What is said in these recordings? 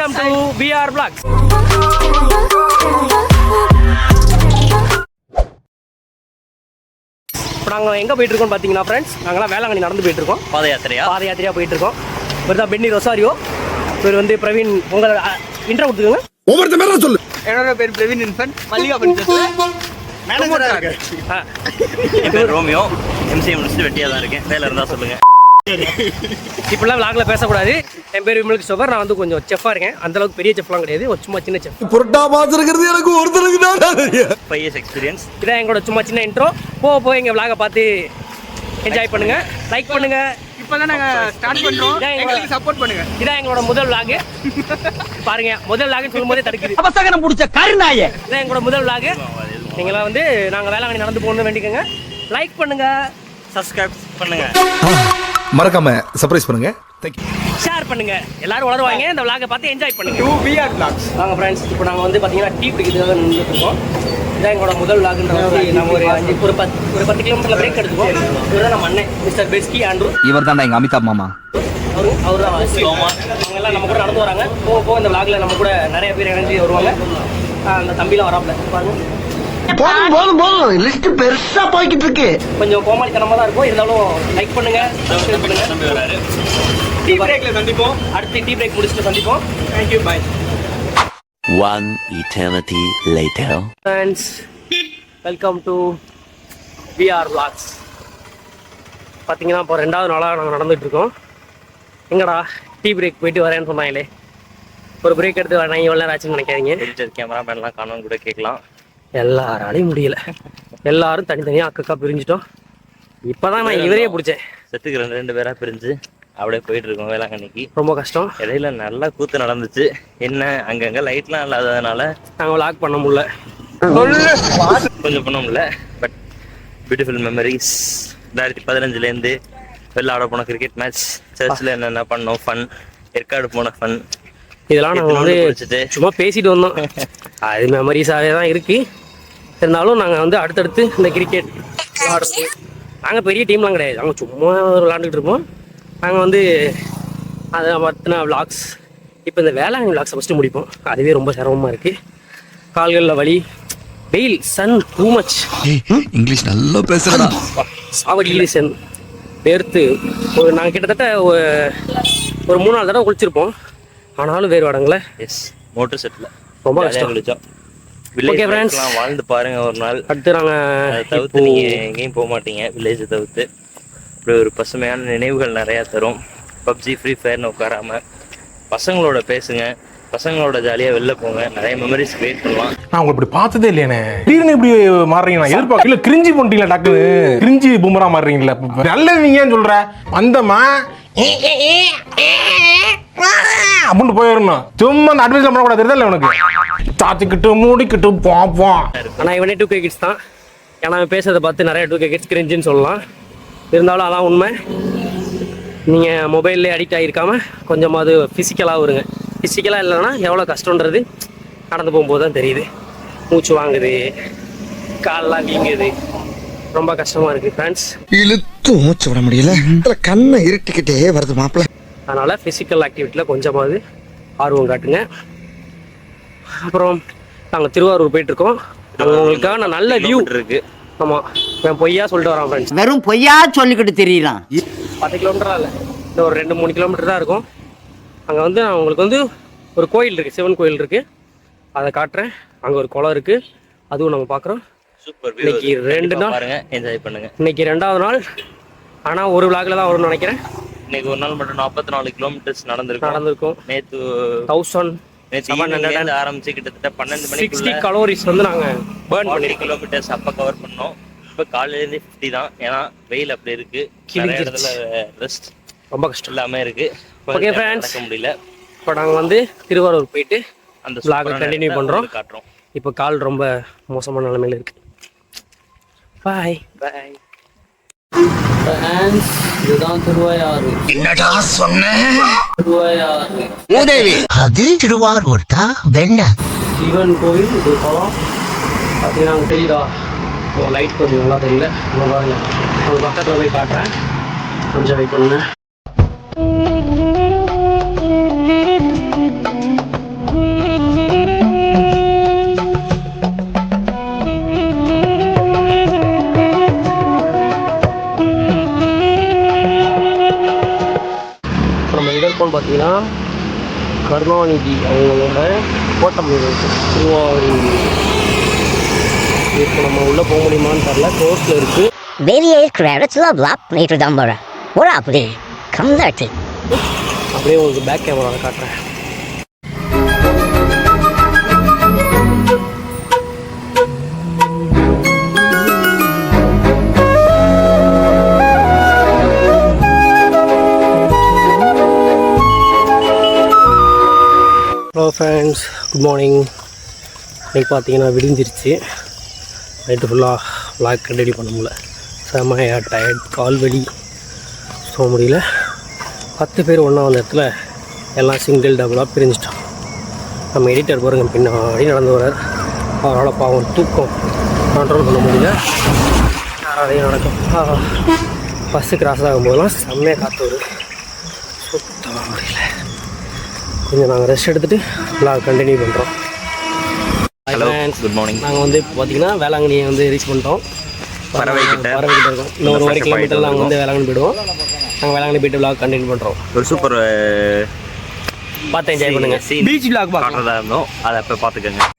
Welcome to PR Vlogs. இப்போ நாங்கள் எங்கே போயிட்டு இருக்கோம் பார்த்தீங்கன்னா ஃப்ரெண்ட்ஸ், நாங்களாம் வேளாங்கண்ணி நடந்து போயிட்டு இருக்கோம். பாதயாத்திரையாக போயிட்டு இருக்கோம். இவர் தான் பென்னி ரொசாரியோ, இவர் வந்து பிரவீன். உங்களை இன்ட்ரோ கொடுத்துக்கோங்க. ஒவ்வொருத்த மேல சொல்லு. என்னோட பேர் பிரவீன் இன்ஃபன், மல்லிகா பேர் ரோமியோ. எம்சிஏ முடிச்சுட்டு வெட்டியாக தான் இருக்கேன். வேலை இருந்தால் சொல்லுங்க. இப்பெல்லாம் விளாக்ல பேசக்கூடாது. என் பேர் விமல் கிறிஸ்டோபர். நான் வந்து கொஞ்சம் செஃப்பாக இருக்கேன். அந்த அளவுக்கு பெரிய செஃப்லாம் கிடையாது, ஒரு சும்மா சின்ன செஃப். புரட்டா பார்த்துருக்கிறது எனக்கு ஒருத்தருக்கு தான் 5 years எக்ஸ்பீரியன்ஸ். இதான் எங்களோட சும்மா சின்ன இன்ட்ரோ. போக எங்கள் விளாகை பார்த்து என்ஜாய் பண்ணுங்க, லைக் பண்ணுங்க. இப்போதான் நாங்கள் ஸ்டார்ட் பண்ணுறோம், எங்களுக்கு சப்போர்ட் பண்ணுங்க. இதான் எங்களோட முதல் விளாக். பாருங்க, முதல் விளாக்னு சொல்லும்போதே தடுக்குது. அபசகனம் பிடிச்ச கருநாயே. இதான் எங்களோட முதல் விளாக். நீங்களாம் வந்து நாங்கள் வேளாங்கண்ணி நடந்து போகணும்னு வேண்டிக்கோங்க. லைக் பண்ணுங்க, சப்ஸ்கிரைப் பண்ணுங்க, மறக்காம சர்ப்ரைஸ் பண்ணுங்க. தேங்க்யூ. ஷேர் பண்ணுங்க. எல்லாரும் வளருவாங்க. இந்த விளாகை பார்த்து என்ஜாய் பண்ணுங்க. PR Vlogs. வாங்க ஃப்ரெண்ட்ஸ், இப்போ நாங்கள் வந்து பார்த்தீங்கன்னா டீ பிடிக்கிறதுக்காக நின்றுட்டு இருக்கோம். இதான் எங்களோட முதல் விளாக்ன்ற மாதிரி நாங்கள் ஒரு 10 கிலோமீட்டரில் பிரேக் எடுத்துக்கோம். இவர் தான் நம்ம அண்ணன் மிஸ்டர் பெஸ்கி ஆண்ட்ரூ. இவர் தான்டா எங்க அமிதாப் மாமா. அவர் தான் அவங்க எல்லாம் நம்ம கூட நடந்து வராங்க. போக இந்த விளாக்ல நம்ம கூட நிறைய பேர் இணைஞ்சு வருவாங்க. அந்த தம்பிலாம் வராப்ல பாருங்க. போதும் லிஸ்ட் பெருசா போய்கிட்டு இருக்கு. கொஞ்சம் கோமாளித்தனமா தான் இருக்கும், இருந்தாலும் லைக் பண்ணுங்க, சப்ஸ்கிரைப் பண்ணுங்க. டீ பிரேக்ல சந்திப்போம். அடுத்து டீ பிரேக் முடிச்சுட்டு சந்திப்போம். Thank you, bye. One eternity later. Friends, welcome to VR Vlogs. பார்த்தீங்கன்னா இப்போ 2வது நாளாக நாங்கள் நடந்துகிட்டு இருக்கோம். எங்கடா டீ பிரேக் போயிட்டு வரேன்னு சொன்னாங்களே, ஒரு பிரேக் எடுத்து வரேன். எவ்வளோ நேரம் ஆச்சுன்னு நினைக்காதீங்க. கேமராமேன்லாம் காணோன்னு கூட கேட்கலாம். எல்லாராலையும் முடியல. எல்லாரும் தனித்தனியாக அக்கா பிரிஞ்சிட்டோம். இப்போதான் நான் இவரையே பிடிச்சேன். செத்துக்கு 2 பேராக பிரிஞ்சு அப்படியே போயிட்டு இருக்கோம் வேளாங்கண்ணிக்கு. ரொம்ப கஷ்டம். இடையில நல்லா கூத்து நடந்துச்சு. என்ன அங்கங்கே லைட்லாம் இல்லாததுனால நாங்கள் விளாக் பண்ண முடியல, கொஞ்சம் பண்ண முடியல. But beautiful memories. 2015லேருந்து வெளில ஆட போன கிரிக்கெட் மேட்ச், சர்ச்சில் என்னென்ன பண்ணோம், ஃபன், ஏற்காடு போன ஃபன், இதெல்லாம் நாங்கள் வந்து சும்மா பேசிட்டு வந்தோம். அது மெமரிஸாகவே தான் இருக்கு. இருந்தாலும் நாங்கள் வந்து அடுத்தடுத்து இந்த கிரிக்கெட் விளாடுறது, நாங்கள் பெரிய டீம்லாம் கிடையாது, நாங்கள் சும்மா விளாண்டுக்கிட்டு இருப்போம். நாங்கள் வந்து அதை பற்றின விளாக்ஸ், இப்போ இந்த வேளாங்கண்ணி விளாக்ஸை ஃபஸ்ட்டு முடிப்போம். அதுவே ரொம்ப சிரமமாக இருக்குது. கால்களில் வலி, வெயில், சன் டூ மச். இங்கிலீஷ் நல்லா பேசுறா. சாவடி சன் வேர்த்து நாங்கள் கிட்டத்தட்ட ஒரு 3-4 தடவை குளிச்சிருப்போம். ஆனாலும் வேறு வடங்கள. எஸ், மோட்டர் செட்டில் ரொம்ப கஷ்டம். குளிச்சோம். ஓகே ஃப்ரெண்ட்ஸ், வாழ்ந்து பாருங்க ஒரு நாள். அடுத்து நாங்கள் தவிர்த்து நீங்கள் எங்கேயும் போக மாட்டீங்க. வில்லேஜை தவிர்த்து இப்படி ஒரு பசுமையான நினைவுகள் நிறையா தரும். பப்ஜி, ஃப்ரீ ஃபயர்னு உட்காராமல் பசங்களோட பேசுங்க, பசங்களோட ஜாலியாக வெளில போங்க, நிறைய மெமரிஸ் கிரியேட் பண்ணலாம். நான் உங்களை இப்படி பார்த்ததே இல்லையானே. திடீர்னு இப்படி மாறுறீங்க, நான் எதிர்பார்க்க இல்லை. கிரிஞ்சி பண்ணிட்டீங்களா டாக்டர்? கிரிஞ்சி பூமரா மாறுறீங்களா? நல்லவீங்கன்னு சொல்கிறேன். வந்தம்மா அப்படின்னு போயிடணும். சும்மா அந்த அட்வைஸ் பண்ணக்கூடாது, தெரியுதா உனக்கு? தாத்திக்கிட்டு மூடிக்கிட்டு பார்ப்போம். ஆனால் இவனே 2K கிட்ஸ் தான். ஏன்னா அவன் பேசுறதை பார்த்து நிறைய 2K கிட்ஸ் கிரிஞ்சுன்னு சொல்லலாம். இருந்தாலும் அதான் உண்மை. நீங்கள் மொபைல்லே அடிக்ட் ஆகிருக்காம கொஞ்சமாவது ஃபிசிக்கலாக வருங்க. ஃபிசிக்கலாக இல்லைன்னா எவ்வளோ கஷ்டன்றது நடந்து போகும்போது தான் தெரியுது. மூச்சு வாங்குது, காலெலாம் வீங்குது, ரொம்ப கஷ்டமாக இருக்குது ஃப்ரெண்ட்ஸ். இழுத்து மூச்சு விட முடியல, கண்ணை இருட்டிக்கிட்டே வருது மாப்பிள்ள. அதனால் ஃபிசிக்கல் ஆக்டிவிட்டியில் கொஞ்சமாவது ஆர்வம் காட்டுங்க. அப்புறம் நாங்கள் திருவாரூர் போயிட்டுருக்கோம். உங்களுக்காக நான் நல்ல வியூ இருக்குது. ஆமாம், நான் பொய்யா சொல்லிட்டு வரான் ஃப்ரெண்ட்ஸ். வெறும் பொய்யா சொல்லிக்கிட்டு தெரியலாம். 10 கிலோமீட்டராக இல்லை, இந்த ஒரு 2-3 கிலோமீட்டர் தான் இருக்கும். அங்கே வந்து நான் உங்களுக்கு வந்து ஒரு கோயில் இருக்குது, சிவன் கோயில் இருக்குது, அதை காட்டுறேன். அங்கே ஒரு குளம் இருக்குது, அதுவும் நம்ம பார்க்குறோம். சூப்பர். இன்னைக்கு 2 நாள் பாருங்க, என்ஜாய் பண்ணுங்க. இன்னைக்கு 2வது நாள். ஆனால் ஒரு விளாக்ல தான் வரும்னு நினைக்கிறேன். இன்னைக்கு ஒரு நாள் மட்டும் 44 கிலோமீட்டர்ஸ் நடந்திருக்கும். நேற்று 1700 ஆரம்பிச்சு கிட்டத்தட்ட 12 மணிக்கு 60 கலோரிஸ் வந்து நாங்கள் பேர்ன் 40 கிலோமீட்டர்ஸ் அப்போ கவர் பண்ணோம். இப்போ காலையிலேருந்து 50 தான். ஏன்னா வெயில் அப்படி இருக்கு, நிறைய இடத்துல ரெஸ்ட் ரொம்ப கஷ்டம் இல்லாமல் இருக்கு. ஓகே ஃப்ரெண்ட்ஸ், நடக்க முடியல. இப்போ நாங்கள் வந்து திருவாரூர் போயிட்டு அந்த விளாகை கண்டினியூ பண்ணுறோம். காட்டுறோம். இப்போ கால் ரொம்ப மோசமான நிலைமையில் இருக்கு. பாய் பாய். இதுதான் திருவாயாறு. என்னடா சொன்ன? திருவாயாறு மூதேவி. அது திருவாரூர் தான். வெண்ண சிவன் கோயில். இது குளம் பார்த்தீங்கன்னா தெரியுதா? லைட் கொஞ்சம் நல்லா தெரியல. பாருங்க, ஒரு பக்கத்தில் போய் காட்டுறேன், கொஞ்சம் வெயிட் பண்ணுங்க. பார்த்தீங்கன்னா கருணாநிதி அவங்களோட கோட்டம் திருவாரூர். இப்போ நம்ம உள்ளே போக முடியுமான்னு தெரில, கோர்ஸில் இருக்குது. Baby aircraft, blah blah, later down there. What up, dude? Come there, too. அப்படியே உங்களுக்கு பேக் கேமராவில் காட்டுறேன். Hello friends, good morning. இன்னைக்கு பார்த்தீங்கன்னா விடிஞ்சிருச்சு. நைட்டு ஃபுல்லாக விளாக் கண்டினியூ பண்ண முடியல. செம்மையாக டயர்ட், கால் வலி, போக முடியல. 10 பேர் ஒன்றா வந்த இடத்துல எல்லாம் சிங்கிள் டபுளாக பிரிஞ்சிட்டோம். நம்ம எடிட்டர் பாருங்க பின்னாடி நடந்து வர்றார். அவரால் பாவம் தூக்கம் கண்ட்ரோல் பண்ண முடியல. அதையும் நடக்கும். பஸ்ஸு கிராஸ் ஆகும்போதெல்லாம் செம்மையாக காற்று வருது. சுத்தமாக முடியல. கொஞ்சம் நாங்கள் ரெஸ்ட் எடுத்துகிட்டு விளாக் கண்டினியூ பண்ணுறோம். Hello, good morning. நாங்கள் வந்து இப்போ பார்த்தீங்கன்னா வேளாங்கண்ணியை வந்து ரீச் பண்ணிட்டோம். பறவைக்கிட்ட இருக்கோம். இன்னும் ஒரு 1 கிலோமீட்டர் நாங்கள் வந்து வேளாங்கண்ணி போயிடுவோம். நாங்கள் வேளாங்கண்ணி போயிட்டு விளாக் கண்டினியூ பண்ணுறோம். ஒரு சூப்பர் பார்த்து என்ஜாய் பண்ணுங்கள். பீச் விளாக் காட்டுறதா இருந்தோம், அதை அப்போ பார்த்துக்கோங்க.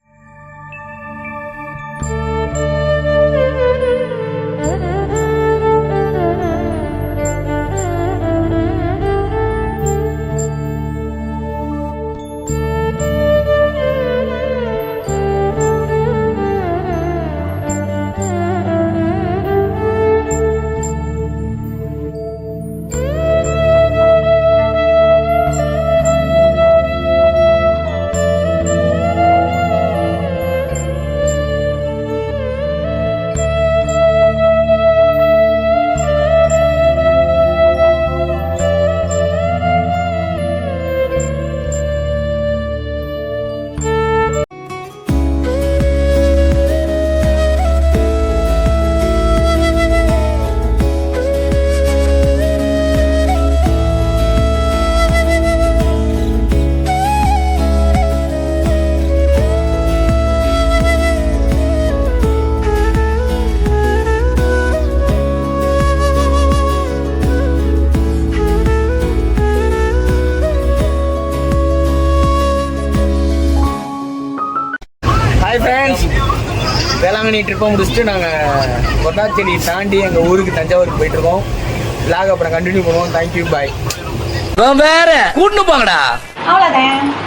ஹாய் ஃப்ரெண்ட்ஸ், வேளாங்கண்ணி ட்ரிப்பை முடிச்சுட்டு நாங்கள் கொட்டாச்சேரி தாண்டி எங்கள் ஊருக்கு தஞ்சாவூருக்கு போயிட்டுருக்கோம். விளாக் அப்புறம் கண்டினியூ பண்ணுவோம். தேங்க்யூ, பாய். வேற கூட்டு போங்கடா. அவ்வளோதான்.